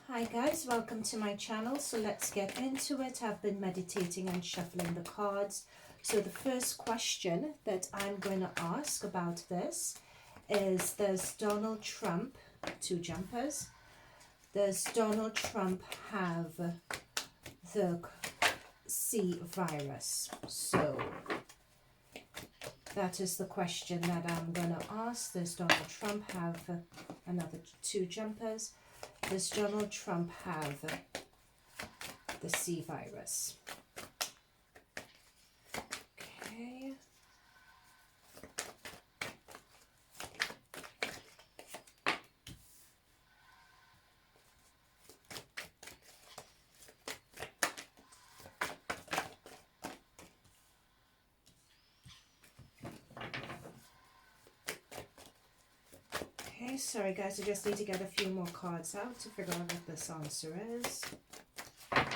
Hi guys, welcome to my channel. So let's get into it. I've been meditating and shuffling the cards. So the first question that I'm going to ask about this is, does Donald Trump, two jumpers, does Donald Trump have the C virus? So that is the question that I'm going to ask. Does Donald Trump have another two jumpers? Does Donald Trump have the C virus? Okay. Okay, sorry guys, I just need to get a few more cards out to figure out what this answer is. Okay.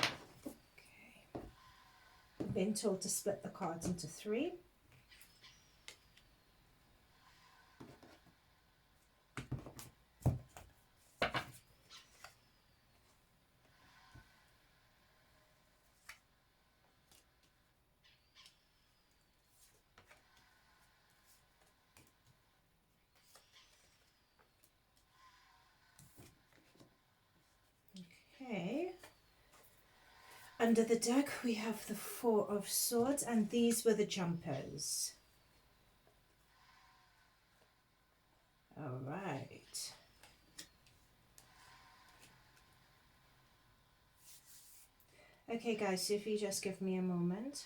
I've been told to split the cards into three. Okay. Under the deck we have the Four of Swords, and these were the jumpers. All right. Okay guys, so if you just give me a moment.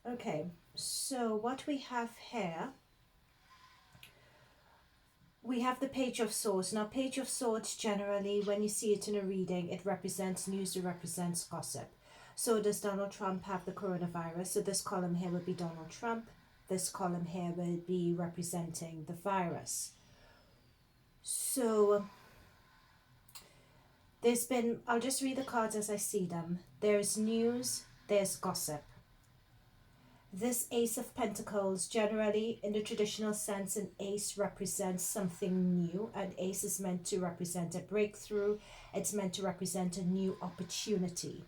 Okay, so what we have here, we have the Page of Swords. Now, Page of Swords, generally, when you see it in a reading, it represents news, it represents gossip. So does Donald Trump have the coronavirus? So this column here would be Donald Trump. This column here would be representing the virus. So there's been, I'll just read the cards as I see them. There's news, there's gossip. This Ace of Pentacles, generally in the traditional sense, an ace represents something new. An ace is meant to represent a breakthrough. It's meant to represent a new opportunity,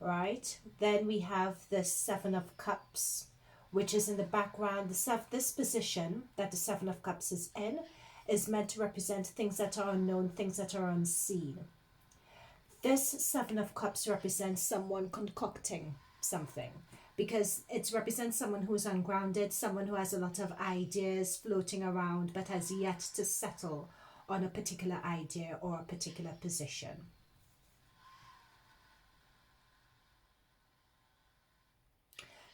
right? Then we have the Seven of Cups, which is in the background. This position that the Seven of Cups is in is meant to represent things that are unknown, things that are unseen. This Seven of Cups represents someone concocting something, because it represents someone who's ungrounded, someone who has a lot of ideas floating around but has yet to settle on a particular idea or a particular position.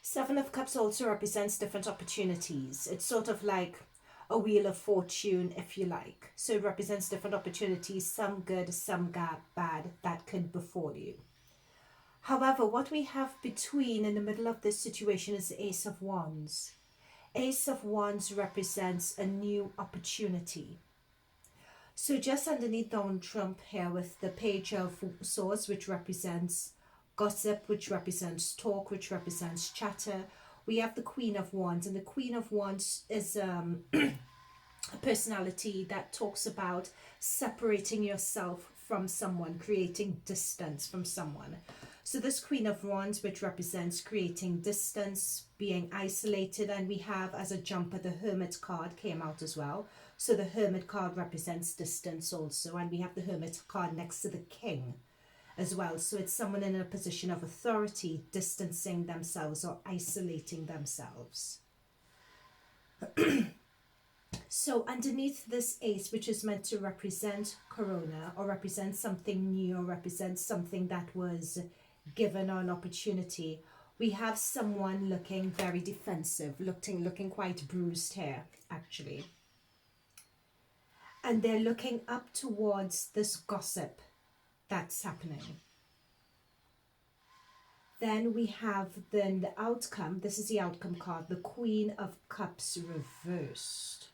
Seven of Cups also represents different opportunities. It's sort of like a wheel of fortune, if you like. So it represents different opportunities, some good, some bad, that could befall you. However, what we have between, in the middle of this situation, is the Ace of Wands. Ace of Wands represents a new opportunity. So just underneath Donald Trump here with the Page of Swords, which represents gossip, which represents talk, which represents chatter, we have the Queen of Wands. And the Queen of Wands is a personality that talks about separating yourself from someone, creating distance from someone. So this Queen of Wands, which represents creating distance, being isolated, and we have as a jumper the Hermit card came out as well. So the Hermit card represents distance also, and we have the Hermit card next to the King as well. So it's someone in a position of authority, distancing themselves or isolating themselves. So underneath this ace, which is meant to represent corona or represent something new or represent something that was given an opportunity, we have someone looking very defensive, looking quite bruised here actually, and they're looking up towards this gossip that's happening. Then we have then the outcome. This is the outcome card, the Queen of Cups reversed.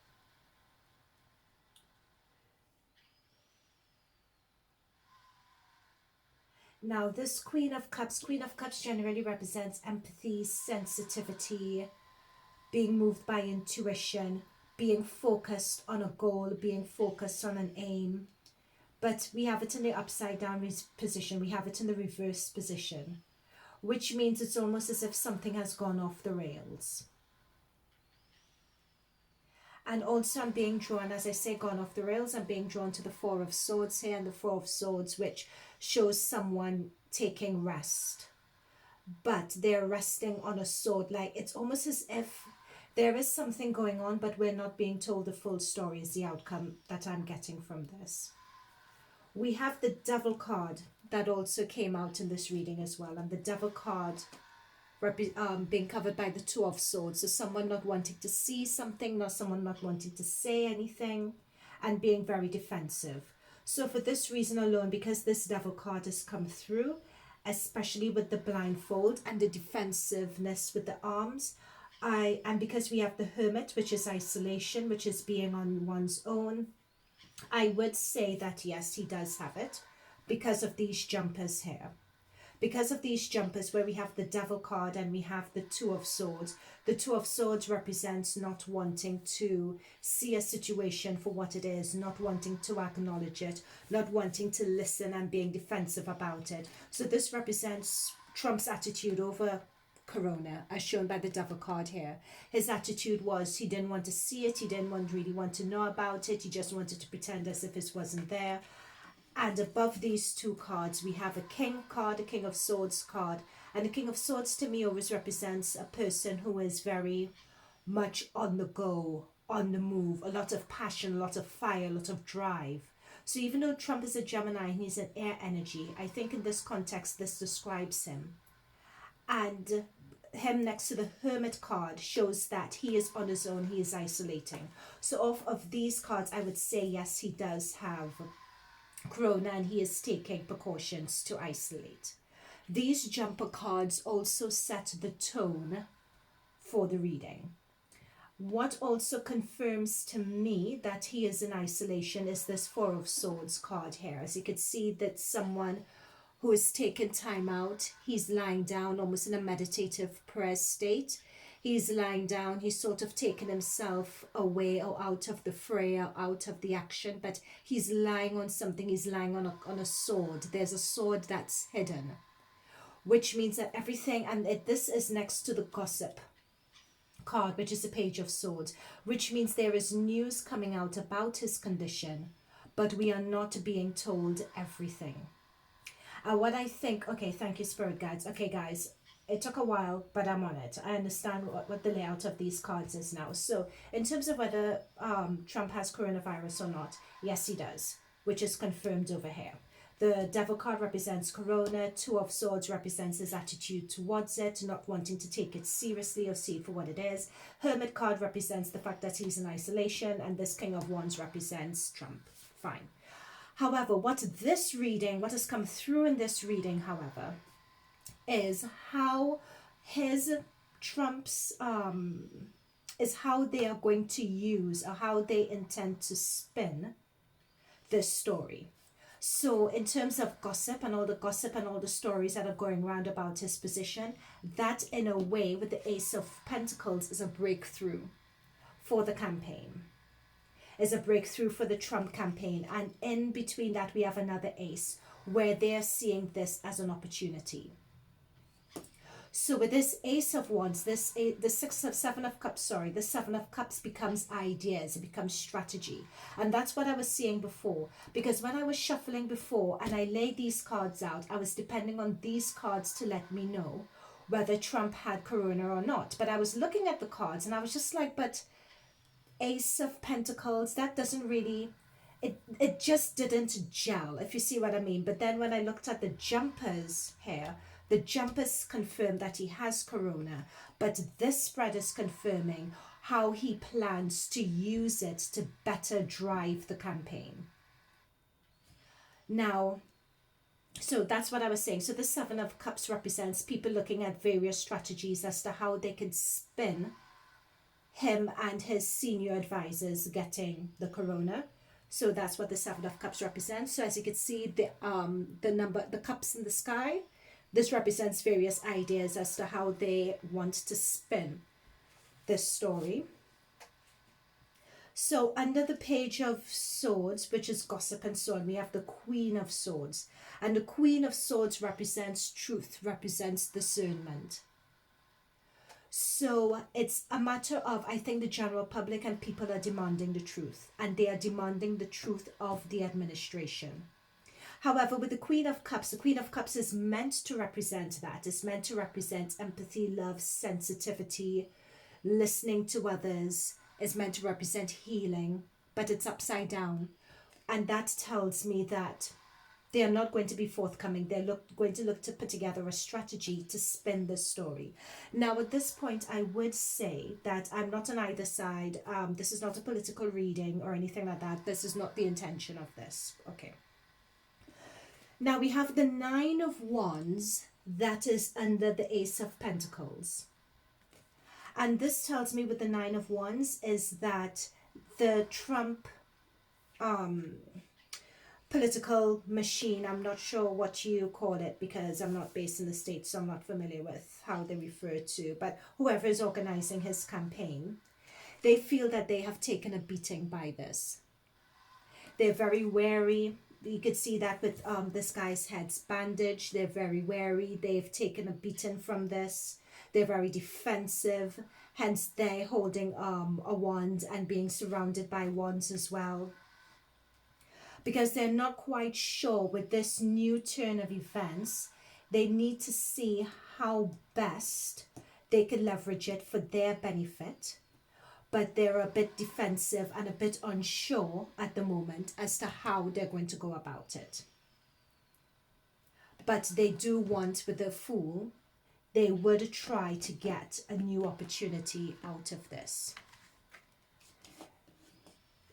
Now, this Queen of Cups generally represents empathy, sensitivity, being moved by intuition, being focused on a goal, being focused on an aim. But we have it in the upside down position. We have it in the reverse position, which means it's almost as if something has gone off the rails. And also I'm being drawn, as I say, gone off the rails, I'm being drawn to the Four of Swords here, and the Four of Swords, which shows someone taking rest. But they're resting on a sword. Like, it's almost as if there is something going on, but we're not being told the full story is the outcome that I'm getting from this. We have the Devil card that also came out in this reading as well. And the Devil card being covered by the Two of Swords. So someone not wanting to see something, not someone not wanting to say anything, and being very defensive. So for this reason alone, because this Devil card has come through, especially with the blindfold and the defensiveness with the arms, and because we have the Hermit, which is isolation, which is being on one's own, I would say that yes, he does have it because of these jumpers here. Because of these jumpers where we have the Devil card and we have the Two of Swords. The Two of Swords represents not wanting to see a situation for what it is, not wanting to acknowledge it, not wanting to listen and being defensive about it. So this represents Trump's attitude over Corona, as shown by the Devil card here. His attitude was he didn't want to see it, he didn't really want to know about it, he just wanted to pretend as if it wasn't there. And above these two cards, we have a King card, a King of Swords card. And the King of Swords to me always represents a person who is very much on the go, on the move, a lot of passion, a lot of fire, a lot of drive. So even though Trump is a Gemini and he's an air energy, I think in this context, this describes him. And him next to the Hermit card shows that he is on his own, he is isolating. So off of these cards, I would say, yes, he does have Corona and he is taking precautions to isolate. These jumper cards also set the tone for the reading. What also confirms to me that he is in isolation is this Four of Swords card here. As you can see, that someone who has taken time out, he's lying down almost in a meditative prayer state. He's lying down, he's sort of taken himself away or out of the fray or out of the action, but he's lying on something, he's lying on a sword. There's a sword that's hidden, which means that everything, and this is next to the Gossip card, which is the Page of Swords, which means there is news coming out about his condition, but we are not being told everything. And what I think, okay, thank you, Spirit Guides. Okay, guys, it took a while, but I'm on it. I understand what the layout of these cards is now. So in terms of whether Trump has coronavirus or not, yes, he does, which is confirmed over here. The Devil card represents Corona. Two of Swords represents his attitude towards it, not wanting to take it seriously or see it for what it is. Hermit card represents the fact that he's in isolation, and this King of Wands represents Trump. Fine. However, what has come through in this reading, however, is how Trump's is how they are going to use or how they intend to spin this story. So in terms of gossip and all the stories that are going around about his position, that in a way with the Ace of Pentacles is a breakthrough for the campaign. Is a breakthrough for the Trump campaign. And in between that, we have another ace where they're seeing this as an opportunity. So with this Ace of Wands, the Seven of Cups becomes ideas, it becomes strategy. And that's what I was seeing before. Because when I was shuffling before and I laid these cards out, I was depending on these cards to let me know whether Trump had corona or not. But I was looking at the cards and I was just like, but Ace of Pentacles, that doesn't really, it just didn't gel, if you see what I mean. But then when I looked at the jumpers here, the jumpers confirm that he has corona, but this spread is confirming how he plans to use it to better drive the campaign. Now, So that's what I was saying. So the Seven of Cups represents people looking at various strategies as to how they can spin him and his senior advisors getting the corona. So that's what the Seven of Cups represents. So as you can see, the cups in the sky, this represents various ideas as to how they want to spin this story. So under the Page of Swords, which is gossip and so on, we have the Queen of Swords. And the Queen of Swords represents truth, represents discernment. So it's a matter of, I think the general public and people are demanding the truth, and they are demanding the truth of the administration. However, with the Queen of Cups is meant to represent that. It's meant to represent empathy, love, sensitivity, listening to others. It's meant to represent healing, but it's upside down. And that tells me that they are not going to be forthcoming. They're going to look to put together a strategy to spin this story. Now, at this point, I would say that I'm not on either side. This is not a political reading or anything like that. This is not the intention of this. Okay. Now, we have the Nine of Wands that is under the Ace of Pentacles. And this tells me with the Nine of Wands is that the Trump political machine, I'm not sure what you call it because I'm not based in the States, so I'm not familiar with how they refer to, but whoever is organizing his campaign, they feel that they have taken a beating by this. They're very wary. You could see that with this guy's head's bandaged. They're very wary. They've taken a beating from this. They're very defensive. Hence, they're holding a wand and being surrounded by wands as well. Because they're not quite sure with this new turn of events, they need to see how best they can leverage it for their benefit. But they're a bit defensive and a bit unsure at the moment as to how they're going to go about it. But they do want, with the Fool, they would try to get a new opportunity out of this.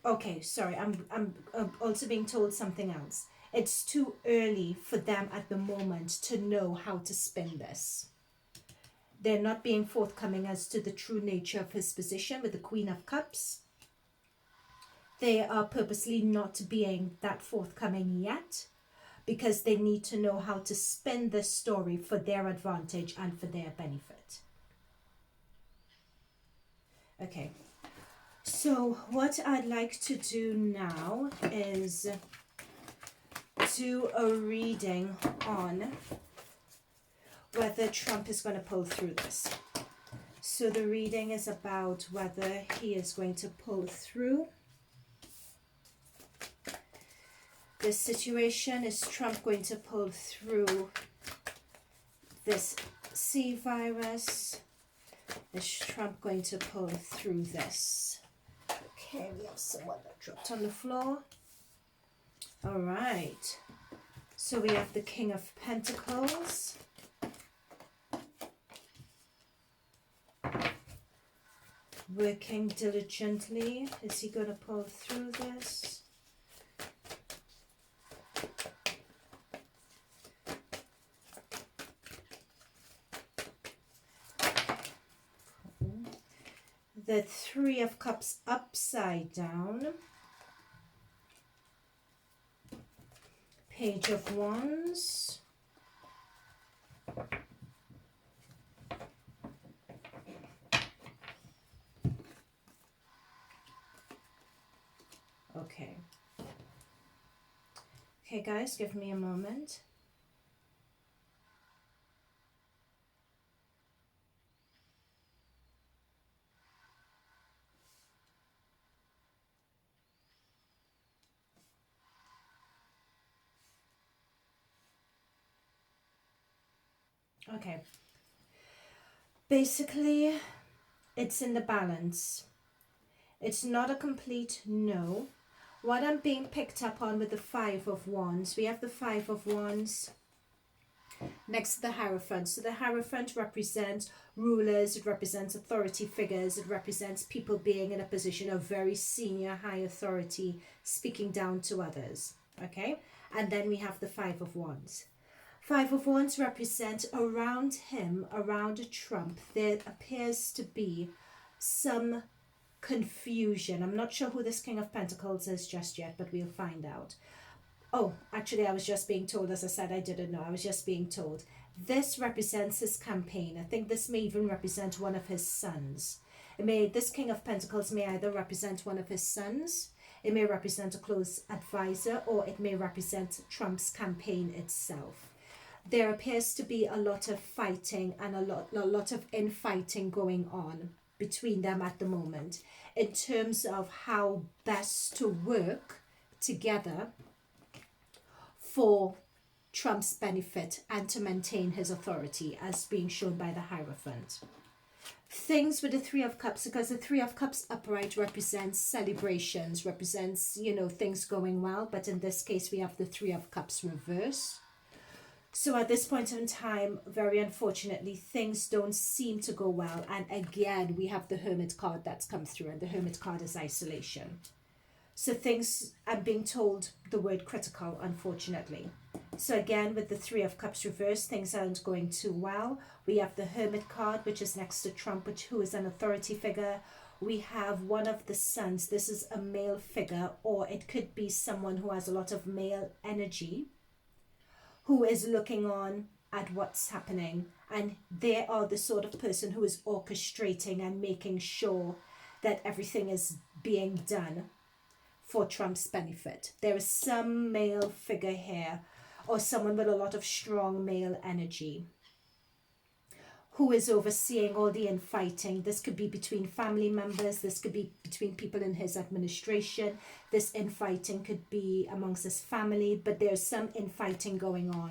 Okay, sorry, I'm also being told something else. It's too early for them at the moment to know how to spin this. They're not being forthcoming as to the true nature of his position with the Queen of Cups. They are purposely not being that forthcoming yet because they need to know how to spin this story for their advantage and for their benefit. Okay. So what I'd like to do now is do a reading on whether Trump is going to pull through this. So the reading is about whether he is going to pull through this situation. Is Trump going to pull through this C virus? Is Trump going to pull through this? Okay, we have someone that dropped on the floor. All right. So we have the King of Pentacles. Working diligently. Is he going to pull through this? The Three of Cups upside down. Page of Wands. Okay. Okay, guys, give me a moment. Okay. Basically, it's in the balance. It's not a complete no. What I'm being picked up on with the Five of Wands, we have the Five of Wands next to the Hierophant. So the Hierophant represents rulers, it represents authority figures, it represents people being in a position of very senior, high authority, speaking down to others. Okay? And then we have the Five of Wands. Five of Wands represent around him, around Trump, there appears to be some confusion. I'm not sure who this King of Pentacles is just yet, but we'll find out. Oh, actually, I was just being told, as I said, I didn't know. I was just being told. This represents his campaign. I think this may even represent one of his sons. This King of Pentacles may either represent one of his sons, it may represent a close advisor, or it may represent Trump's campaign itself. There appears to be a lot of fighting and a lot of infighting going on between them at the moment in terms of how best to work together for Trump's benefit and to maintain his authority, as being shown by the Hierophant. Things with the Three of Cups, because the Three of Cups upright represents celebrations, represents, things going well, but in this case we have the Three of Cups reverse. So at this point in time, very unfortunately, things don't seem to go well. And again, we have the Hermit card that's come through, and the Hermit card is isolation. So things, I'm being told the word critical, unfortunately. So again, with the Three of Cups reversed, things aren't going too well. We have the Hermit card, which is next to Trump, who is an authority figure. We have one of the sons. This is a male figure, or it could be someone who has a lot of male energy, who is looking on at what's happening, and they are the sort of person who is orchestrating and making sure that everything is being done for Trump's benefit. There is some male figure here, or someone with a lot of strong male energy, who is overseeing all the infighting. This could be between family members, this could be between people in his administration, this infighting could be amongst his family, but there's some infighting going on.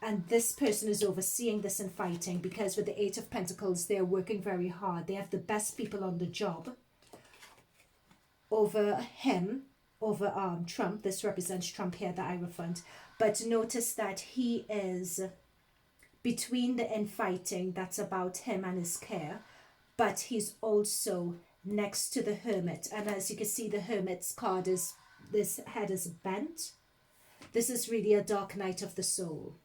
And this person is overseeing this infighting because with the Eight of Pentacles, they're working very hard. They have the best people on the job over him, over Trump. This represents Trump here, the Hierophant. But notice that he is between the infighting that's about him and his care, but he's also next to the Hermit. And as you can see, the Hermit's card is, this head is bent. This is really a dark night of the soul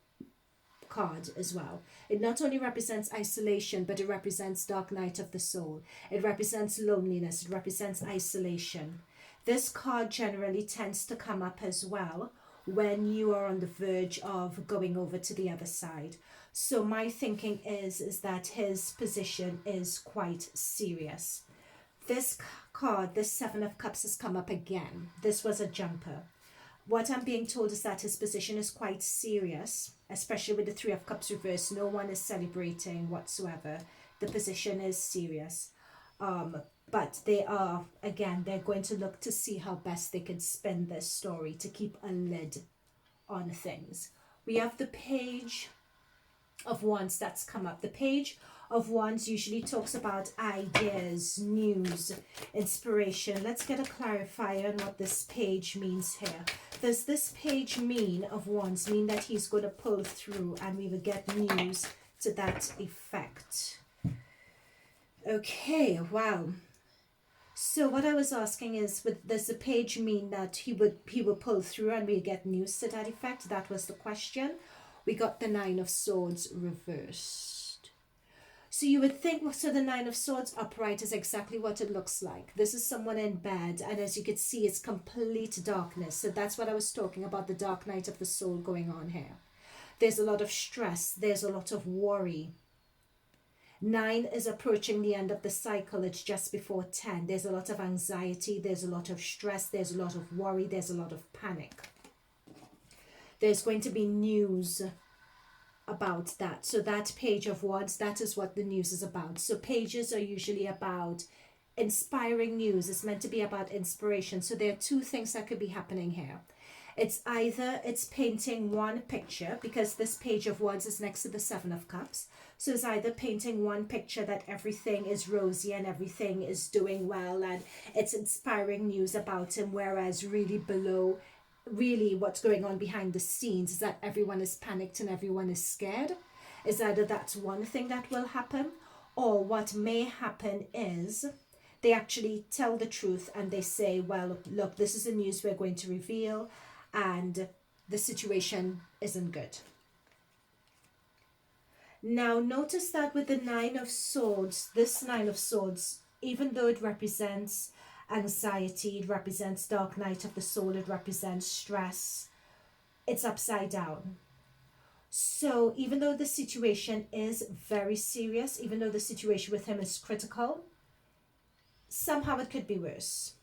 card as well. It not only represents isolation, but it represents dark night of the soul. It represents loneliness. It represents isolation. This card generally tends to come up as well when you are on the verge of going over to the other side. So my thinking is that his position is quite serious. This card, this Seven of Cups, has come up again. This was a jumper. What I'm being told is that his position is quite serious, especially with the Three of Cups reversed. No one is celebrating whatsoever. The position is serious. But they are, again, they're going to look to see how best they can spin this story to keep a lid on things. We have the Page of Wands that's come up. The Page of Wands usually talks about ideas, news, inspiration. Let's get a clarifier on what this page means here. Does this page of Wands mean that he's going to pull through and we will get news to that effect? Okay, wow. So what I was asking is, does the page mean that he will pull through and we get news to that effect? That was the question. We got the Nine of Swords reversed. So you would think, so the Nine of Swords upright is exactly what it looks like. This is someone in bed, and as you can see, it's complete darkness. So that's what I was talking about, the dark night of the soul going on here. There's a lot of stress. There's a lot of worry. 9 is approaching the end of the cycle. It's just before 10. There's a lot of anxiety. There's a lot of stress. There's a lot of worry. There's a lot of panic. There's going to be news about that. So that Page of Wands, that is what the news is about. So pages are usually about inspiring news. It's meant to be about inspiration. So there are two things that could be happening here. It's either it's painting one picture, because this Page of Wands is next to the Seven of Cups. So it's either painting one picture that everything is rosy and everything is doing well and it's inspiring news about him, whereas really below, really what's going on behind the scenes is that everyone is panicked and everyone is scared. Is either that's one thing that will happen, or what may happen is they actually tell the truth and they say, well, look, this is the news we're going to reveal, and the situation isn't good. Now notice that with the Nine of Swords, this Nine of Swords, even though it represents anxiety, it represents dark night of the soul, it represents stress, it's upside down. So even though the situation is very serious, even though the situation with him is critical, somehow it could be worse.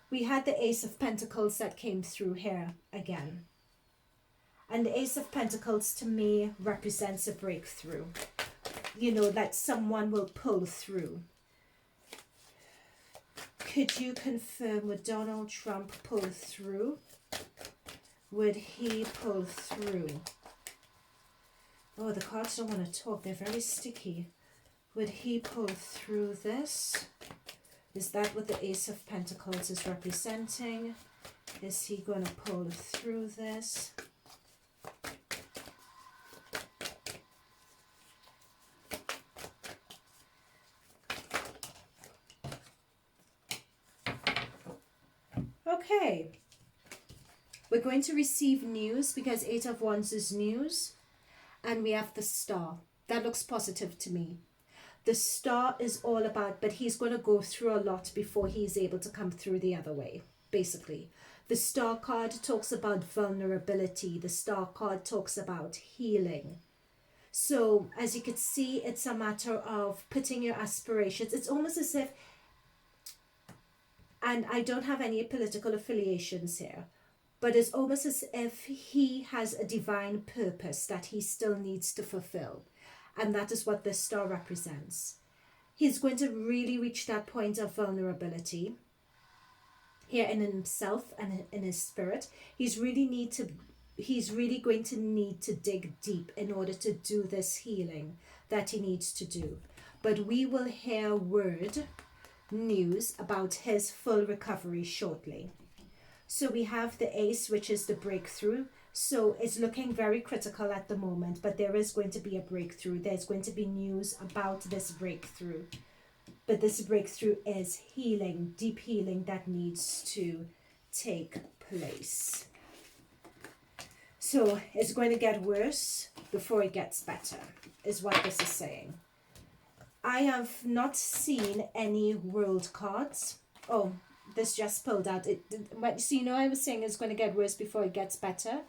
We had the Ace of Pentacles that came through here again. And the Ace of Pentacles to me represents a breakthrough. You know, that someone will pull through. Could you confirm, would Donald Trump pull through? Would he pull through? Oh, the cards don't want to talk. They're very sticky. Would he pull through this? Is that what the Ace of Pentacles is representing? Is he going to pull through this? Okay. We're going to receive news because Eight of Wands is news. And we have the Star. That looks positive to me. The Star is all about, but he's going to go through a lot before he's able to come through the other way, basically. The Star card talks about vulnerability. The Star card talks about healing. So, as you can see, it's a matter of putting your aspirations. It's almost as if, and I don't have any political affiliations here, but it's almost as if he has a divine purpose that he still needs to fulfill. And that is what this Star represents. He's going to really reach that point of vulnerability here in himself and in his spirit. He's really going to need to dig deep in order to do this healing that he needs to do. But we will hear news about his full recovery shortly. So we have the Ace, which is the breakthrough. So it's looking very critical at the moment, but there is going to be a breakthrough. There's going to be news about this breakthrough. But this breakthrough is healing, deep healing that needs to take place. So it's going to get worse before it gets better, is what this is saying. I have not seen any world cards. Oh, this just pulled out. So you know I was saying it's going to get worse before it gets better.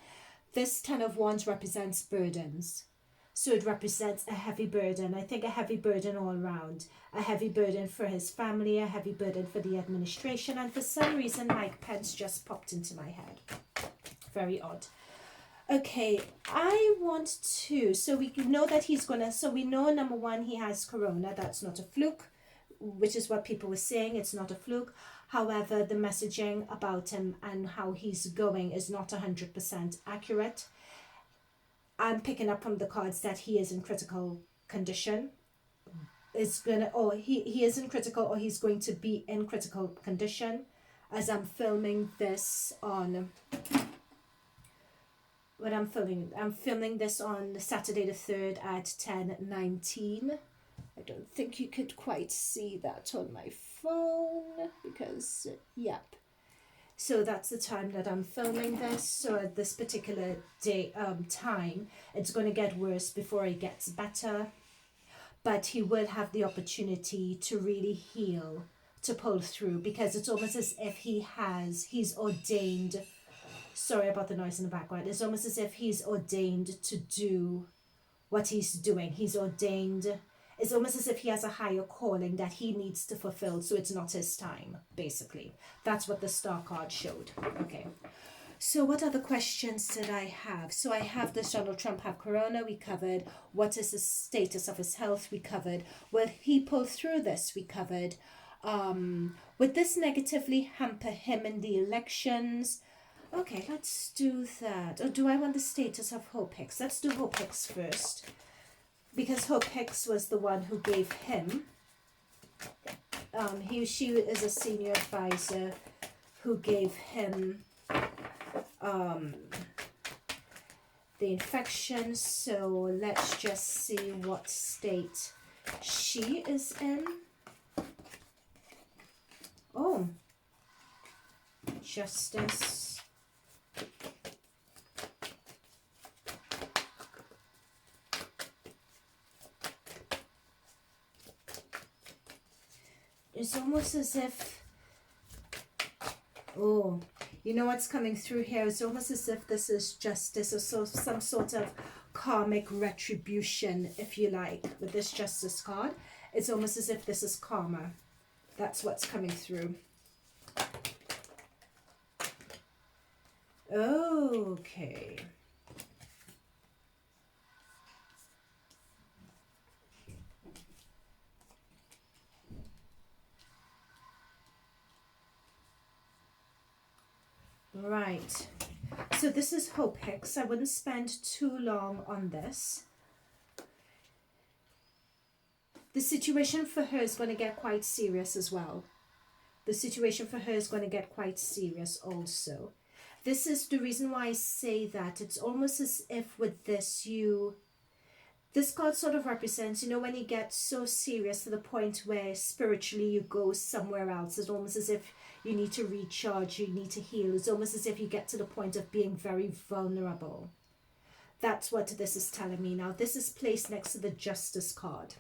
This Ten of Wands represents burdens. So it represents a heavy burden. I think a heavy burden all around. A heavy burden for his family, a heavy burden for the administration. And for some reason, Mike Pence just popped into my head. Very odd. Okay, I want to, so we know that he's going to, so we know number one, he has corona. That's not a fluke, which is what people were saying. It's not a fluke. However, the messaging about him and how he's going is not 100% accurate. I'm picking up from the cards that he is in critical condition. It's gonna, or he is in critical, or he's going to be in critical condition as I'm filming this on, I'm filming this on Saturday the 3rd at 10:19. I don't think you could quite see that on my phone because, yep. So that's the time that I'm filming this. So at this particular day, time, it's going to get worse before it gets better. But he will have the opportunity to really heal, to pull through, because it's almost as if he's ordained. Sorry about the noise in the background. It's almost as if he's ordained to do what he's doing. He's ordained. It's almost as if he has a higher calling that he needs to fulfill, so it's not his time, basically. That's what the Star card showed. Okay. So what other questions did I have? So I have, does Donald Trump have corona? We covered. What is the status of his health? We covered. Will he pull through this? We covered. Would this negatively hamper him in the elections? Okay, let's do that. Or do I want the status of Hope Hicks? Let's do Hope Hicks first. Because Hope Hicks was the one who gave him, she is a senior advisor who gave him the infection. So let's just see what state she is in. Oh, Justice. It's almost as if, oh, you know what's coming through here? It's almost as if this is justice, or some sort of karmic retribution, if you like, with this justice card. It's almost as if this is karma. That's what's coming through. Okay. Right. So this is Hope Hicks. I wouldn't spend too long on this. The situation for her is going to get quite serious as well. The situation for her is going to get quite serious also. This is the reason why I say that. It's almost as if with this, this card sort of represents, you know, when you get so serious to the point where spiritually you go somewhere else. It's almost as if you need to recharge, you need to heal. It's almost as if you get to the point of being very vulnerable. That's what this is telling me. Now, this is placed next to the Justice card.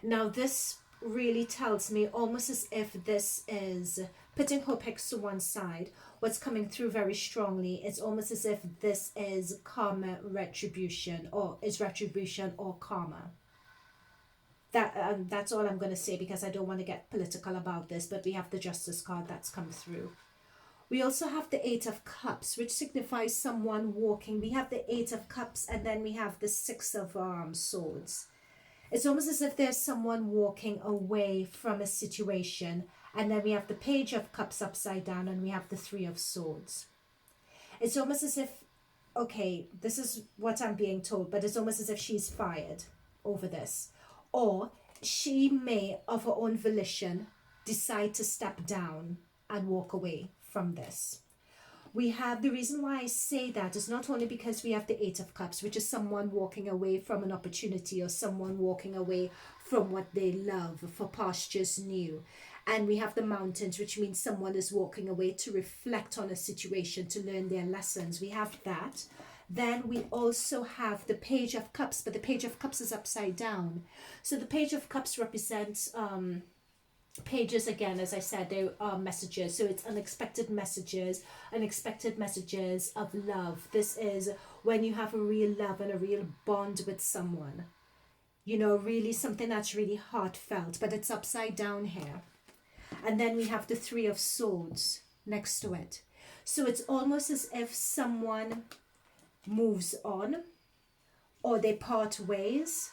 Now, this really tells me almost as if this is putting Hope Hicks to one side. What's coming through very strongly, it's almost as if this is karma retribution, or is retribution or karma. That's all I'm going to say, because I don't want to get political about this, but we have the Justice card that's come through. We also have the Eight of Cups, which signifies someone walking. We have the Eight of Cups, and then we have the Six of Swords. It's almost as if there's someone walking away from a situation. And then we have the Page of Cups upside down, and we have the Three of Swords. It's almost as if, okay, this is what I'm being told, but it's almost as if she's fired over this. Or she may, of her own volition, decide to step down and walk away from this. We have, the reason why I say that is not only because we have the Eight of Cups, which is someone walking away from an opportunity, or someone walking away from what they love for pastures new. And we have the Mountains, which means someone is walking away to reflect on a situation, to learn their lessons. We have that. Then we also have the Page of Cups, but the Page of Cups is upside down. So the Page of Cups represents pages, again, as I said, they are messages. So it's unexpected messages of love. This is when you have a real love and a real bond with someone. You know, really something that's really heartfelt, but it's upside down here. And then we have the Three of Swords next to it. So it's almost as if someone moves on, or they part ways,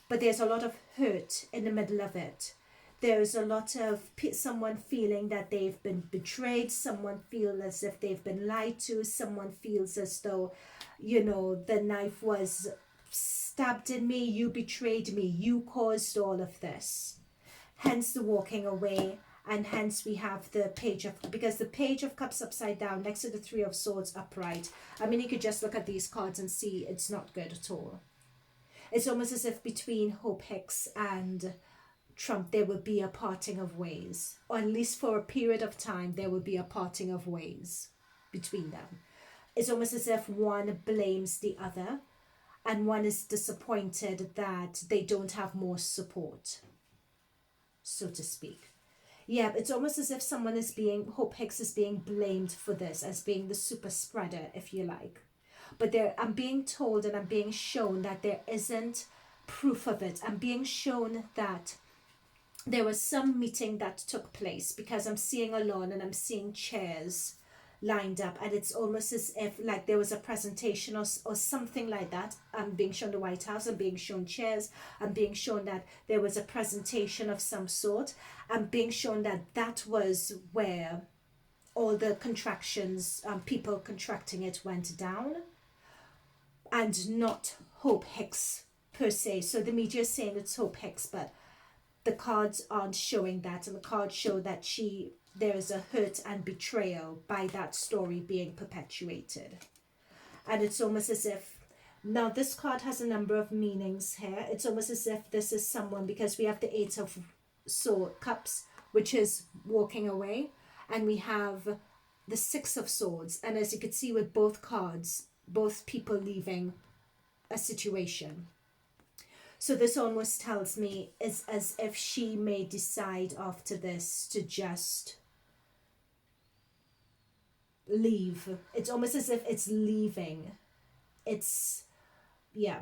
but there's a lot of hurt in the middle of it. There's a lot of someone feeling that they've been betrayed, someone feels as if they've been lied to, someone feels as though, you know, the knife was stabbed in me, you betrayed me, you caused all of this. Hence the walking away, and hence we have the Page of, because the Page of Cups upside down next to the Three of Swords upright. I mean, you could just look at these cards and see it's not good at all. It's almost as if between Hope Hicks and Trump there would be a parting of ways, or at least for a period of time there would be a parting of ways between them. It's almost as if one blames the other, and one is disappointed that they don't have more support, so to speak. Yeah, it's almost as if someone is being, Hope Hicks is being blamed for this as being the super spreader, if you like. But I'm being told and I'm being shown that there isn't proof of it. I'm being shown that there was some meeting that took place, because I'm seeing a lawn and I'm seeing chairs lined up, and it's almost as if like there was a presentation or something like that. I'm being shown the White House, I'm being shown chairs, I'm being shown that there was a presentation of some sort. I'm being shown that that was where all the contractions, people contracting it, went down, and not Hope Hicks per se. So the media is saying it's Hope Hicks, but the cards aren't showing that, and the cards show that there is a hurt and betrayal by that story being perpetuated. And it's almost as if, now this card has a number of meanings here. It's almost as if this is someone, because we have the Eight of Cups, which is walking away, and we have the Six of Swords. And as you can see with both cards, both people leaving a situation. So this almost tells me it's as if she may decide after this to just leave. It's almost as if it's leaving. It's, yeah.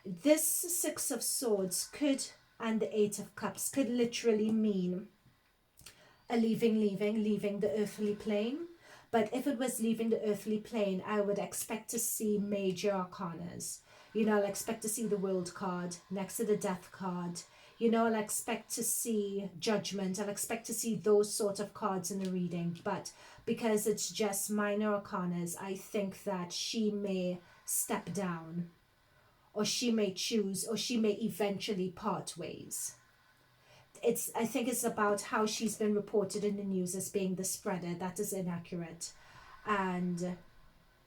This Six of Swords could, and the Eight of Cups could literally mean a leaving the earthly plane. But if it was leaving the earthly plane, I would expect to see major arcanas. You know, I'll expect to see the World card next to the Death card. You know, I'll expect to see Judgment. I'll expect to see those sort of cards in the reading. But because it's just minor arcanas, I think that she may step down, or she may choose, or she may eventually part ways. I think it's about how she's been reported in the news as being the spreader. That is inaccurate, and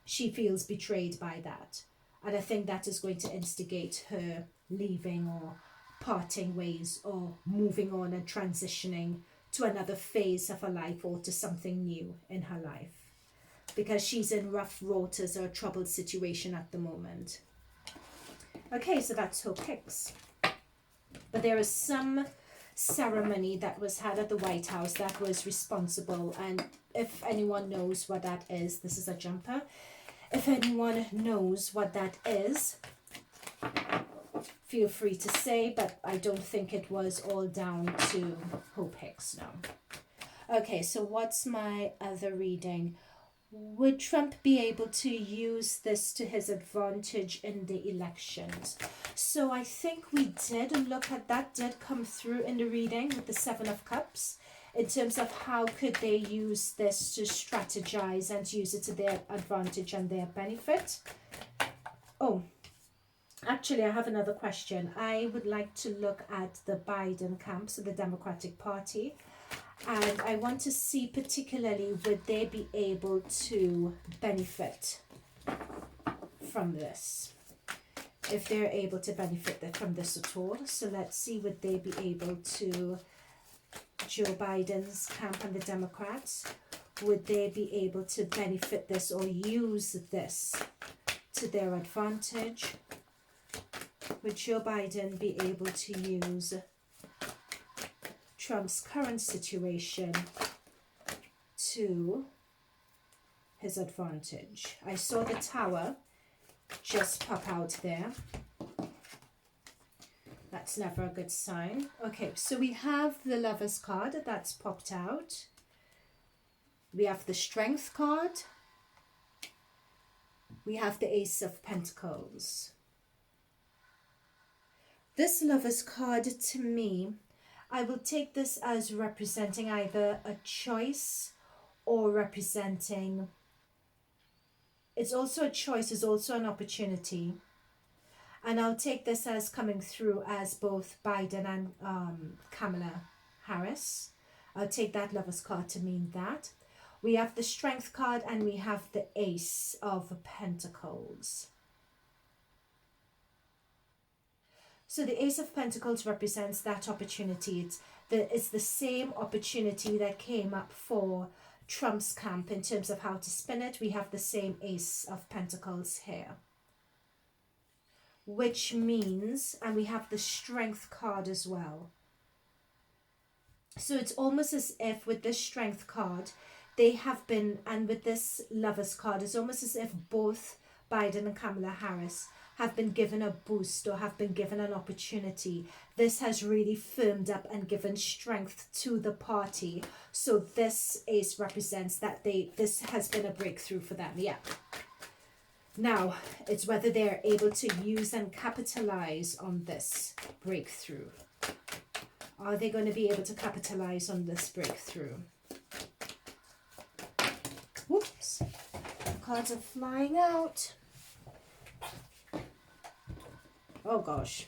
she feels betrayed by that, and I think that is going to instigate her leaving or parting ways or moving on and transitioning to another phase of her life or to something new in her life, because she's in rough waters or a troubled situation at the moment. Okay, so that's Hope Hicks. But there is some ceremony that was had at the White House that was responsible, and if anyone knows what that is, this is a jumper. If anyone knows what that is, feel free to say, but I don't think it was all down to Hope Hicks, no. Okay, so what's my other reading? Would Trump be able to use this to his advantage in the elections? So I think we did look at that, did come through in the reading with the Seven of Cups, in terms of how could they use this to strategize and use it to their advantage and their benefit. Oh, actually, I have another question. I would like to look at the Biden camp, so the Democratic Party. And I want to see particularly, would they be able to benefit from this? If they're able to benefit from this at all. So let's see, would they be able to, Joe Biden's camp and the Democrats, would they be able to benefit this or use this to their advantage? Would Joe Biden be able to use Trump's current situation to his advantage? I saw the Tower just pop out there. That's never a good sign. Okay, so we have the Lovers card that's popped out. We have the Strength card. We have the Ace of Pentacles. This Lovers card, to me, I will take this as representing either a choice or representing, it's also a choice, it's also an opportunity. And I'll take this as coming through as both Biden and Kamala Harris. I'll take that Lovers card to mean that. We have the Strength card and we have the Ace of Pentacles. So the Ace of Pentacles represents that opportunity. It's the same opportunity that came up for Trump's camp in terms of how to spin it. We have the same Ace of Pentacles here. Which means, and we have the Strength card as well. So it's almost as if with this Strength card, they have been, and with this Lovers card, it's almost as if both Biden and Kamala Harris have been given a boost or have been given an opportunity. This has really firmed up and given strength to the party. So this Ace represents that this has been a breakthrough for them. Yeah. Now, it's whether they're able to use and capitalize on this breakthrough. Are they going to be able to capitalize on this breakthrough? Whoops. The cards are flying out. Oh gosh.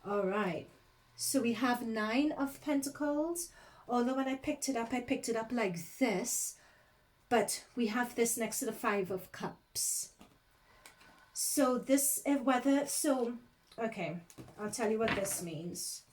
All right. So we have 9 of Pentacles. Although when I picked it up like this. But we have this next to the 5 of Cups. So this, okay, I'll tell you what this means.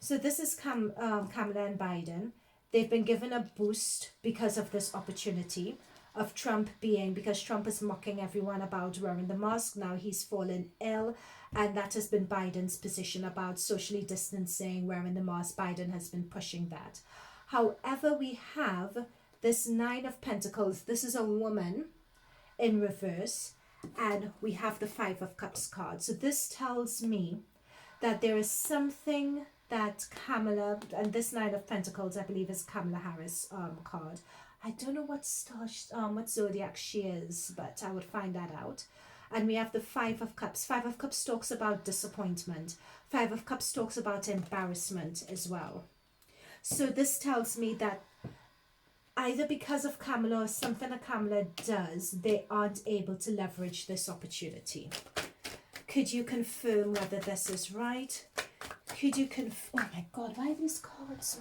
So this is Kamala and Biden. They've been given a boost because of this opportunity. of Trump being, because Trump is mocking everyone about wearing the mask. Now he's fallen ill, and that has been Biden's position about socially distancing, wearing the mask. Biden has been pushing that. However, we have this Nine of Pentacles. This is a woman in reverse, and we have the Five of Cups card. So this tells me that there is something that Kamala, and this Nine of Pentacles, I believe, is Kamala Harris card. I don't know what star, what zodiac she is, but I would find that out. And we have the Five of Cups. Five of Cups talks about disappointment. Five of Cups talks about embarrassment as well. So this tells me that either because of Kamala or something that Kamala does, they aren't able to leverage this opportunity. Could you confirm whether this is right? Could you oh my God, why are these cards?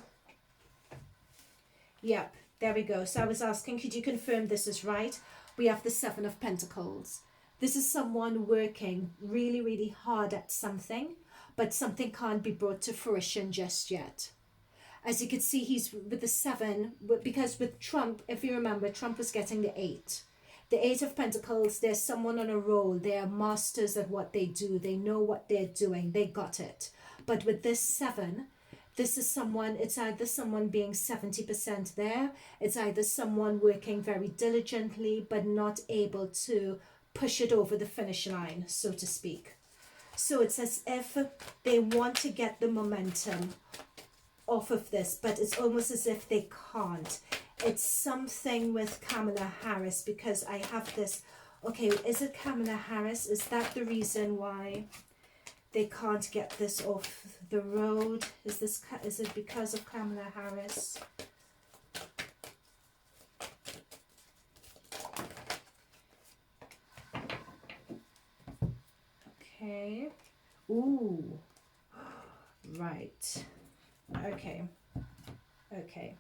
Yep, there we go. So I was asking, could you confirm this is right? We have the Seven of Pentacles. This is someone working really, really hard at something, but something can't be brought to fruition just yet. As you can see, he's with the 7, because with Trump, if you remember, Trump was getting the 8. The Eight of Pentacles, there's someone on a roll. They are masters at what they do. They know what they're doing. They got it. But with this 7, this is someone, it's either someone being 70% there. It's either someone working very diligently, but not able to push it over the finish line, so to speak. So it's as if they want to get the momentum off of this, but it's almost as if they can't. It's something with Kamala Harris, because I have this, okay, is it Kamala Harris? Is that the reason why they can't get this off the road? Is it because of Kamala Harris? Okay. Ooh. Right. Okay. Okay.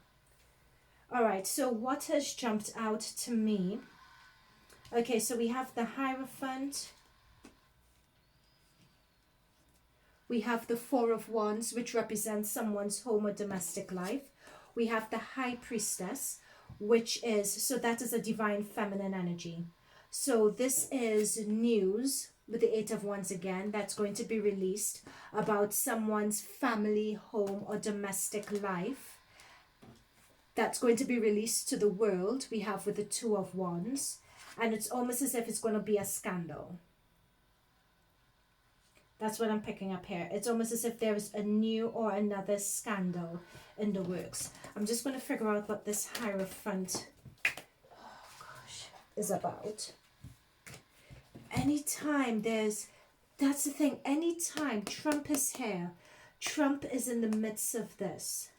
All right. So what has jumped out to me? Okay. So we have the Hierophant. We have the Four of Wands, which represents someone's home or domestic life. We have the High Priestess, which is, so that is a divine feminine energy. So this is news with the Eight of Wands again, that's going to be released about someone's family, home, or domestic life. That's going to be released to the world. We have with the Two of Wands, and it's almost as if it's going to be a scandal. That's what I'm picking up here. It's almost as if there is a new or another scandal in the works. I'm just going to figure out what this Hierophant, oh gosh, is about. Anytime there's, that's the thing, anytime Trump is here, Trump is in the midst of this.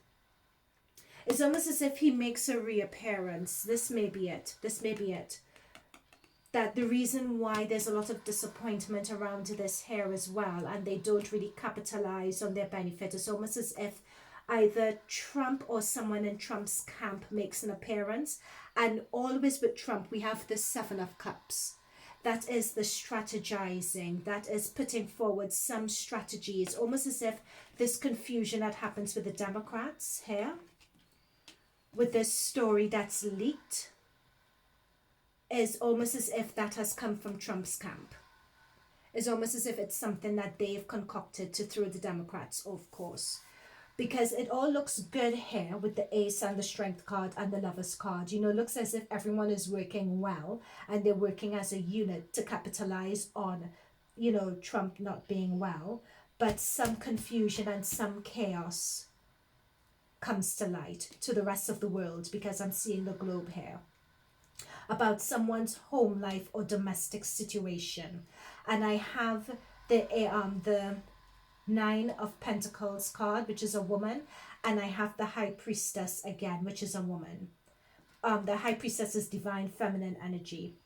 It's almost as if he makes a reappearance. This may be it. This may be it. That the reason why there's a lot of disappointment around this here as well, and they don't really capitalize on their benefit. It's almost as if either Trump or someone in Trump's camp makes an appearance. And always with Trump, we have the Seven of Cups. That is the strategizing, that is putting forward some strategies, almost as if this confusion that happens with the Democrats here, with this story that's leaked, is almost as if that has come from Trump's camp. It's almost as if it's something that they've concocted to throw the Democrats off course. Because it all looks good here with the Ace and the Strength card and the Lovers card. You know, it looks as if everyone is working well and they're working as a unit to capitalize on, you know, Trump not being well. But some confusion and some chaos comes to light to the rest of the world, because I'm seeing the globe here, about someone's home life or domestic situation. And I have the Nine of Pentacles card, which is a woman, and I have the High Priestess again, which is a woman. The High Priestess is divine feminine energy,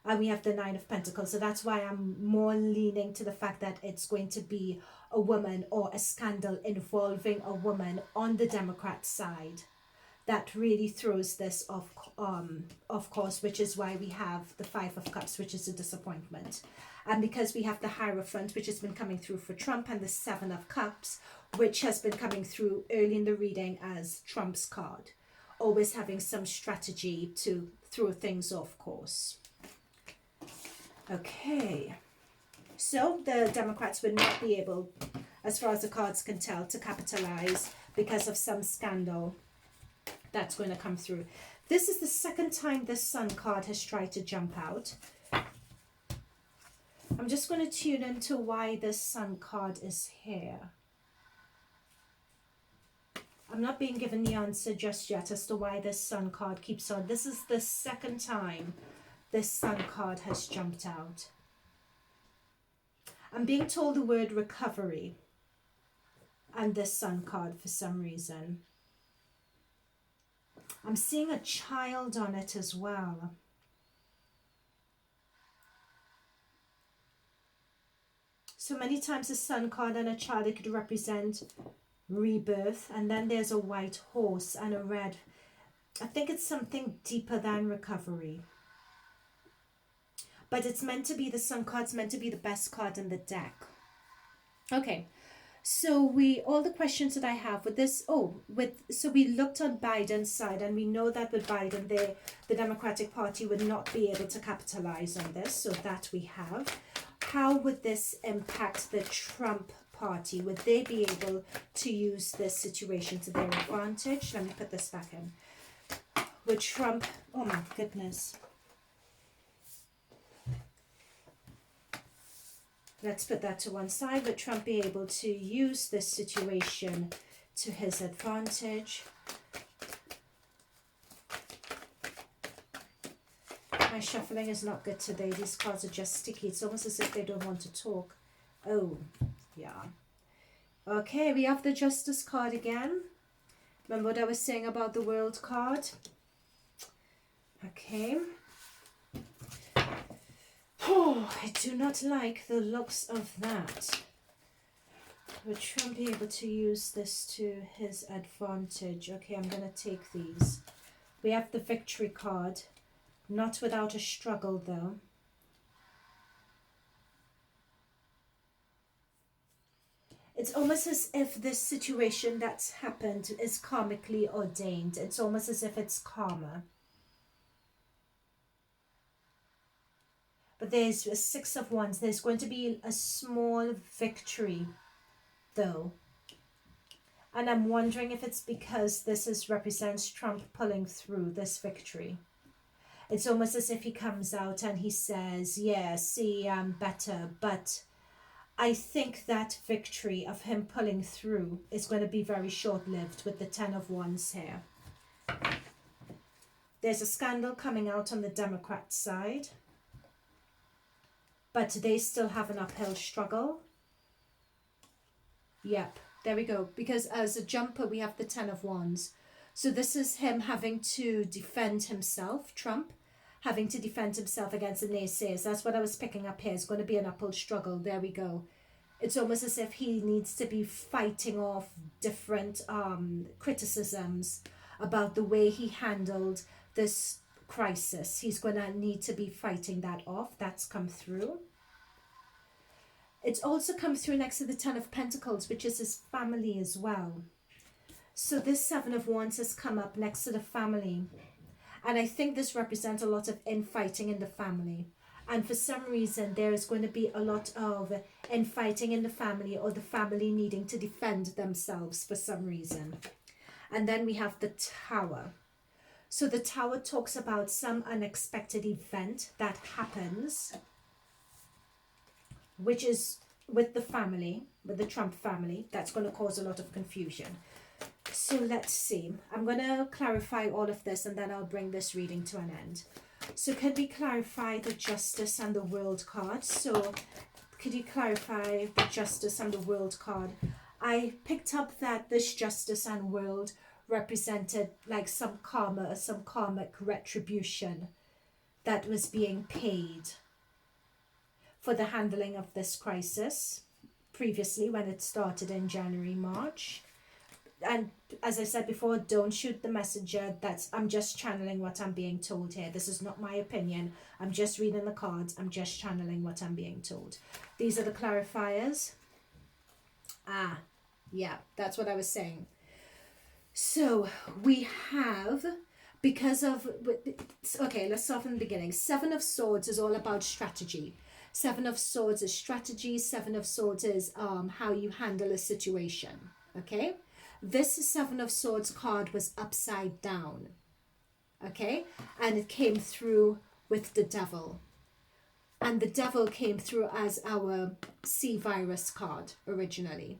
and we have the Nine of Pentacles. So that's why I'm more leaning to the fact that it's going to be a woman or a scandal involving a woman on the Democrat side that really throws this off course, which is why we have the Five of Cups, which is a disappointment. And because we have the Hierophant, which has been coming through for Trump, and the Seven of Cups, which has been coming through early in the reading as Trump's card. always having some strategy to throw things off course. Okay, so the Democrats would not be able, as far as the cards can tell, to capitalize because of some scandal that's going to come through. This is the second time this Sun card has tried to jump out. I'm just going to tune into why this Sun card is here. I'm not being given the answer just yet as to why this Sun card keeps on. This is the second time this Sun card has jumped out. I'm being told the word recovery and this Sun card for some reason. I'm seeing a child on it as well. So many times a Sun card and a child, it could represent rebirth, and then there's a white horse and a red. I think it's something deeper than recovery. But it's meant to be, the Sun card's meant to be the best card in the deck. Okay. So all the questions that I have with this, so we looked on Biden's side, and we know that with Biden, the Democratic Party would not be able to capitalize on this, so that we have. How would this impact the Trump party? Would they be able to use this situation to their advantage? Let me put this back in. With Trump, oh my goodness. Let's put that to one side. Would Trump be able to use this situation to his advantage? My shuffling is not good today. These cards are just sticky. It's almost as if they don't want to talk. Oh, yeah. Okay, we have the Justice card again. Remember what I was saying about the World card? Okay. Oh, I do not like the looks of that. Would Trump be able to use this to his advantage? Okay, I'm going to take these. We have the Victory card. Not without a struggle, though. It's almost as if this situation that's happened is karmically ordained. It's almost as if it's karma. But there's a Six of Wands. There's going to be a small victory, though. And I'm wondering if it's because this represents Trump pulling through this victory. It's almost as if he comes out and he says, yeah, see, I'm better. But I think that victory of him pulling through is going to be very short-lived with the Ten of Wands here. There's a scandal coming out on the Democrat side. But they still have an uphill struggle. Yep, there we go. Because as a jumper, we have the Ten of Wands. So this is him having to defend himself, Trump, having to defend himself against the naysayers. That's what I was picking up here. It's going to be an uphill struggle. There we go. It's almost as if he needs to be fighting off different criticisms about the way he handled this crisis. He's going to need to be fighting that off. That's come through. It's also come through next to the Ten of Pentacles, which is his family as well. So this Seven of Wands has come up next to the family. And I think this represents a lot of infighting in the family. And for some reason, there is going to be a lot of infighting in the family, or the family needing to defend themselves for some reason. And then we have the Tower. So the Tower talks about some unexpected event that happens, which is with the family, with the Trump family, that's going to cause a lot of confusion. So let's see. I'm going to clarify all of this, and then I'll bring this reading to an end. So could we clarify the Justice and the World card? So could you clarify the Justice and the World card? I picked up that this Justice and World represented like some karma, some karmic retribution that was being paid for the handling of this crisis previously when it started in January, March. And as I said before, don't shoot the messenger. I'm just channeling what I'm being told here. This is not my opinion. I'm just reading the cards. I'm just channeling what I'm being told. These are the clarifiers. Yeah, that's what I was saying. So we have, because of, okay, let's start from the beginning. Seven of Swords is all about strategy. Seven of Swords is strategy. Seven of Swords is how you handle a situation. Okay, this Seven of Swords card was upside down. Okay, and it came through with the Devil. And the Devil came through as our sea virus card originally.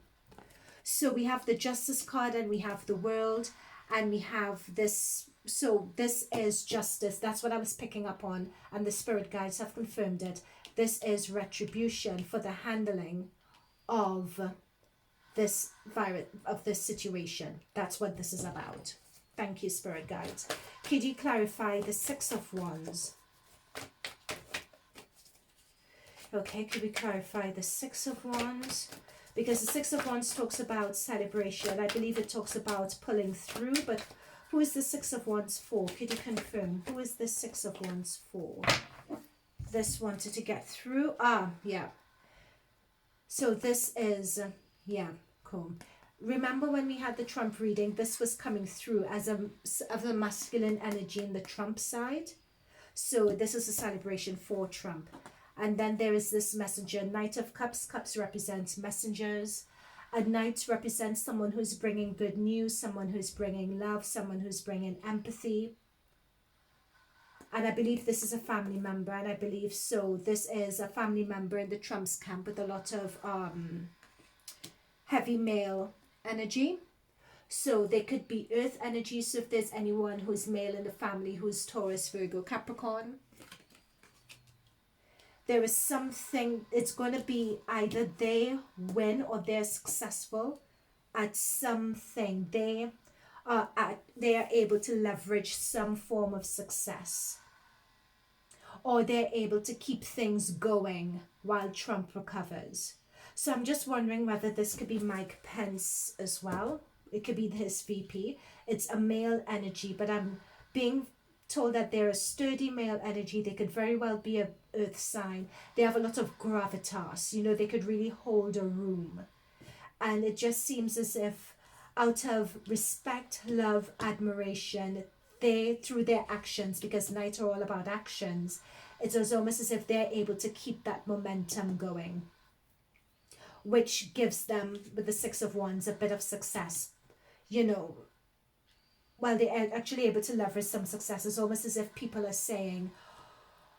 So we have the Justice card, and we have the World, and we have this. So this is justice. That's what I was picking up on, and the spirit guides have confirmed it. This is retribution for the handling of this virus, of this situation. That's what this is about. Thank you, spirit guides. Could you clarify the Six of Wands? Okay, could we clarify the Six of Wands? Because the Six of Wands talks about celebration. I believe it talks about pulling through, but who is the Six of Wands for? Could you confirm? Who is the Six of Wands for? This wanted to get through. Ah, yeah. So this is, yeah, cool. Remember when we had the Trump reading, this was coming through as of the masculine energy in the Trump side. So this is a celebration for Trump. And then there is this messenger, Knight of Cups. Cups represents messengers. A knight represents someone who's bringing good news, someone who's bringing love, someone who's bringing empathy. And I believe this is a family member, and I believe so. This is a family member in the Trump's camp with a lot of heavy male energy. So there could be earth energy. So if there's anyone who's male in the family who's Taurus, Virgo, Capricorn, there is something, it's going to be either they win or they're successful at something. They are able to leverage some form of success, or they're able to keep things going while Trump recovers. So I'm just wondering whether this could be Mike Pence as well. It could be his VP. It's a male energy, but I'm being told that they're a sturdy male energy. They could very well be a earth sign. They have a lot of gravitas. You know, they could really hold a room. And it just seems as if out of respect, love, admiration, they, through their actions, because nights are all about actions, it's almost as if they're able to keep that momentum going, which gives them, with the Six of Wands, a bit of success. You know, while they're actually able to leverage some success, it's almost as if people are saying,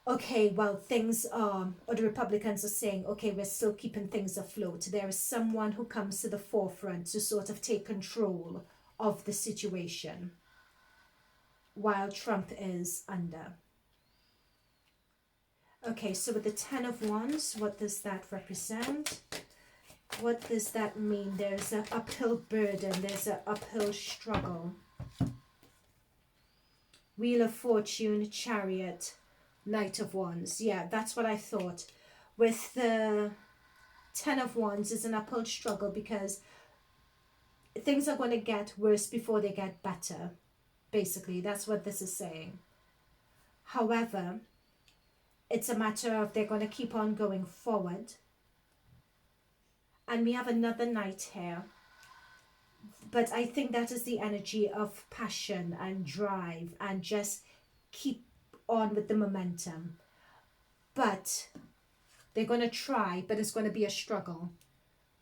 okay, well, things are, or the Republicans are saying, okay, we're still keeping things afloat. There is someone who comes to the forefront to sort of take control of the situation while Trump is under. Okay, so with the Ten of Wands, what does that represent? What does that mean? There's an uphill burden. There's an uphill struggle. Wheel of Fortune, Chariot, Knight of Wands. Yeah, that's what I thought. With the Ten of Wands, it's an uphill struggle because things are going to get worse before they get better. Basically, that's what this is saying. However, it's a matter of they're going to keep on going forward. And we have another Knight here. But I think that is the energy of passion and drive and just keep on with the momentum. But they're going to try, but it's going to be a struggle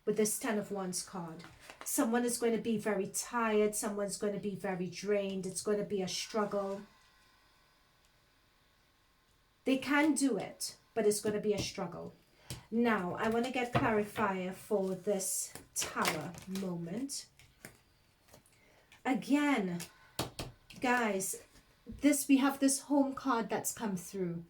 with this Ten of Wands card. Someone is going to be very tired. Someone's going to be very drained. It's going to be a struggle. They can do it, but it's going to be a struggle. Now, I want to get clarifier for this Tower moment. Again, guys, we have this Home card that's come through.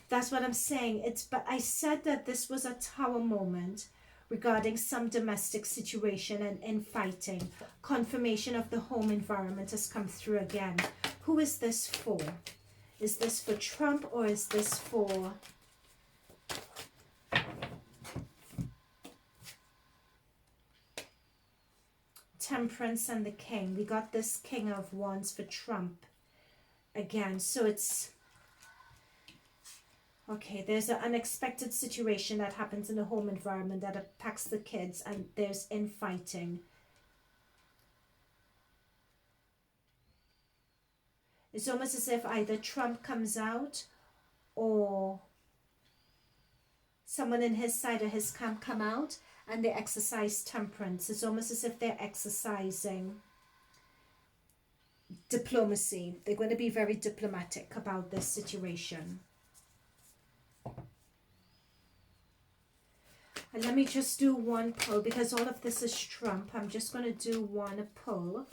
That's what I'm saying. But I said that this was a Tower moment regarding some domestic situation and infighting. Confirmation of the home environment has come through again. Who is this for? Is this for Trump or is this for Temperance and the King? We got this King of Wands for Trump again. So it's okay, there's an unexpected situation that happens in the home environment that impacts the kids, and there's infighting. It's almost as if either Trump comes out or someone in his side of his camp come out and they exercise temperance. It's almost as if they're exercising diplomacy. They're going to be very diplomatic about this situation. And let me just do one pull, because all of this is Trump. I'm just going to do one pull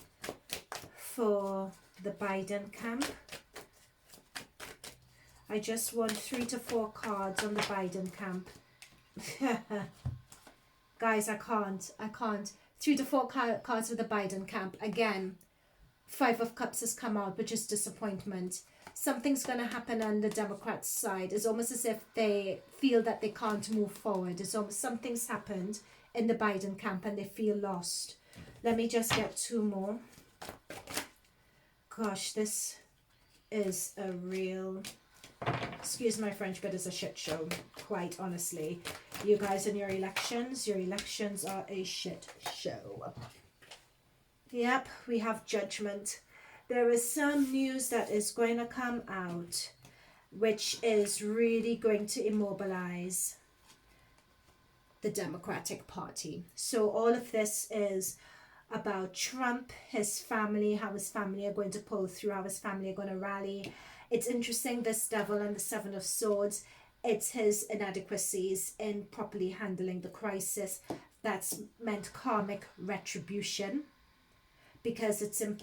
for the Biden camp. I just want 3 to 4 cards on the Biden camp. Guys, I can't. 3 to 4 cards for the Biden camp. Again, 5 of Cups has come out, which is disappointment. Something's going to happen on the Democrats' side. It's almost as if they feel that they can't move forward. It's almost something's happened in the Biden camp and they feel lost. Let me just get 2 more. Gosh, this is a real... Excuse my French, but it's a shit show, quite honestly. You guys and your elections are a shit show. Yep, we have Judgment. There is some news that is going to come out, which is really going to immobilize the Democratic Party. So all of this is about Trump, his family, how his family are going to pull through, how his family are going to rally. It's interesting, this Devil and the 7 of Swords, it's his inadequacies in properly handling the crisis. That's meant karmic retribution, because it's, and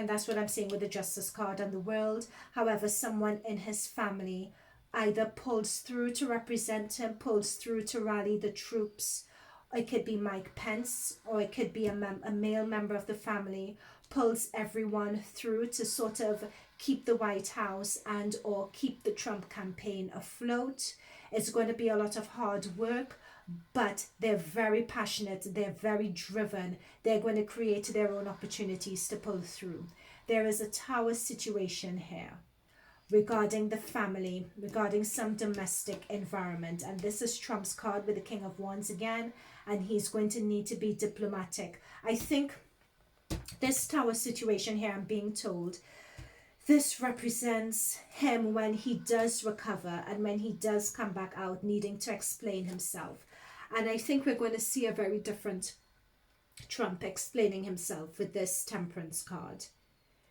that's what I'm seeing with the Justice card and the World. However, someone in his family either pulls through to represent him, pulls through to rally the troops. It could be Mike Pence, or it could be a male member of the family, pulls everyone through to sort of keep the White House and or keep the Trump campaign afloat. It's going to be a lot of hard work, but they're very passionate, they're very driven, they're going to create their own opportunities to pull through. There is a Tower situation here regarding the family, regarding some domestic environment, and this is Trump's card with the King of Wands again, and he's going to need to be diplomatic. I think this Tower situation here, I'm being told, this represents him when he does recover and when he does come back out needing to explain himself. And I think we're going to see a very different Trump explaining himself with this Temperance card.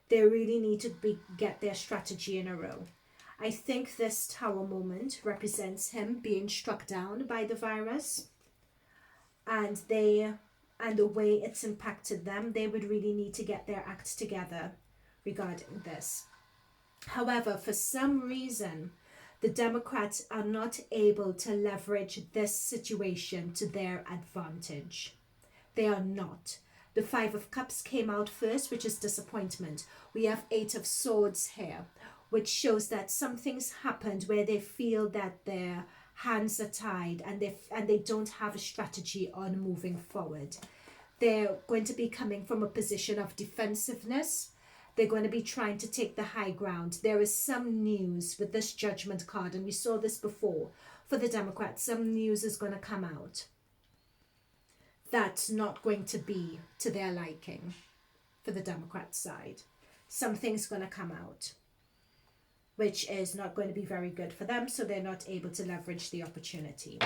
They really need to get their strategy in a row. I think this Tower moment represents him being struck down by the virus, and the way it's impacted them. They would really need to get their act together regarding this. However, for some reason, the Democrats are not able to leverage this situation to their advantage. They are not. The 5 of Cups came out first, which is disappointment. We have 8 of Swords here, which shows that something's happened where they feel that their hands are tied and they don't have a strategy on moving forward. They're going to be coming from a position of defensiveness. They're going to be trying to take the high ground. There is some news with this Judgment card, and we saw this before for the Democrats. Some news is going to come out that's not going to be to their liking for the Democrat side. Something's going to come out which is not going to be very good for them, so they're not able to leverage the opportunity.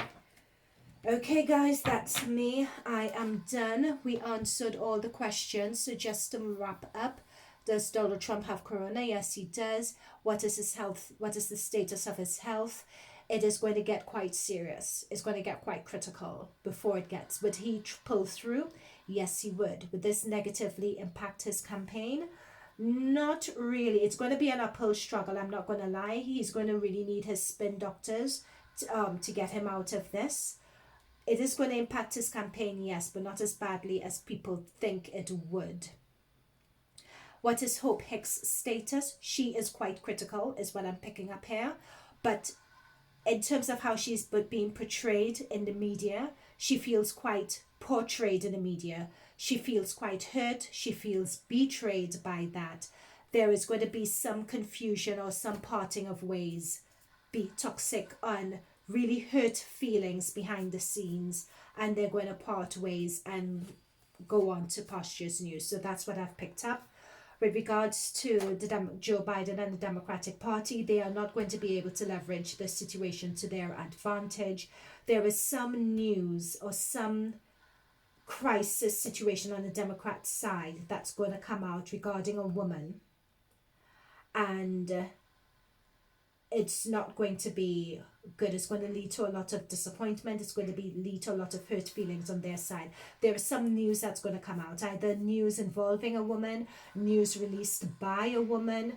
Okay guys, that's me. I am done. We answered all the questions. So just to wrap up, does Donald Trump have corona? Yes, he does. What is his health? What is the status of his health? It is going to get quite serious. It's going to get quite critical before it gets. Would he pull through? Yes, he would. Would this negatively impact his campaign? Not really. It's going to be an uphill struggle. I'm not going to lie. He's going to really need his spin doctors to get him out of this. It is going to impact his campaign, yes, but not as badly as people think it would. What is Hope Hicks' status? She is quite critical, is what I'm picking up here. But in terms of how she's being portrayed in the media, she feels quite portrayed in the media. She feels quite hurt. She feels betrayed by that. There is going to be some confusion or some parting of ways. Be toxic on really hurt feelings behind the scenes, and they're going to part ways and go on to pastures new. So that's what I've picked up. with regards to Joe Biden and the Democratic Party, they are not going to be able to leverage this situation to their advantage. There is some news or some crisis situation on the Democrat side that's going to come out regarding a woman, and it's not going to be good. It's going to lead to a lot of disappointment. It's going to lead to a lot of hurt feelings on their side. There is some news that's going to come out, either news involving a woman, news released by a woman,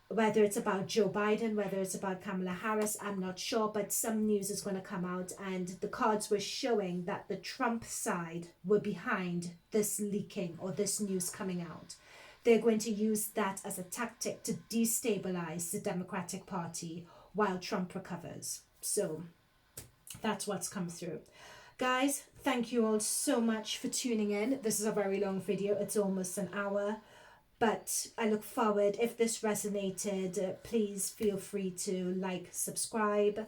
whether it's about Joe Biden, whether it's about Kamala Harris, I'm not sure, but some news is going to come out, and the cards were showing that the Trump side were behind this leaking or this news coming out. They're going to use that as a tactic to destabilize the Democratic Party while Trump recovers. So that's what's come through. Guys, thank you all so much for tuning in. This is a very long video. It's almost an hour. But I look forward, if this resonated, please feel free to like, subscribe.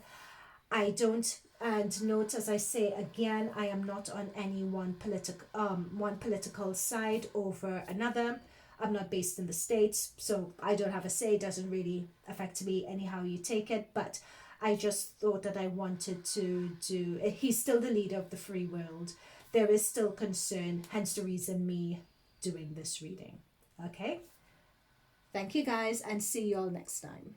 I don't, and note, as I say again, I am not on any one political side over another. I'm not based in the States, so I don't have a say. It doesn't really affect me anyhow you take it, but I just thought that I wanted to do, he's still the leader of the free world. There is still concern, hence the reason me doing this reading. Okay? Thank you guys, and see you all next time.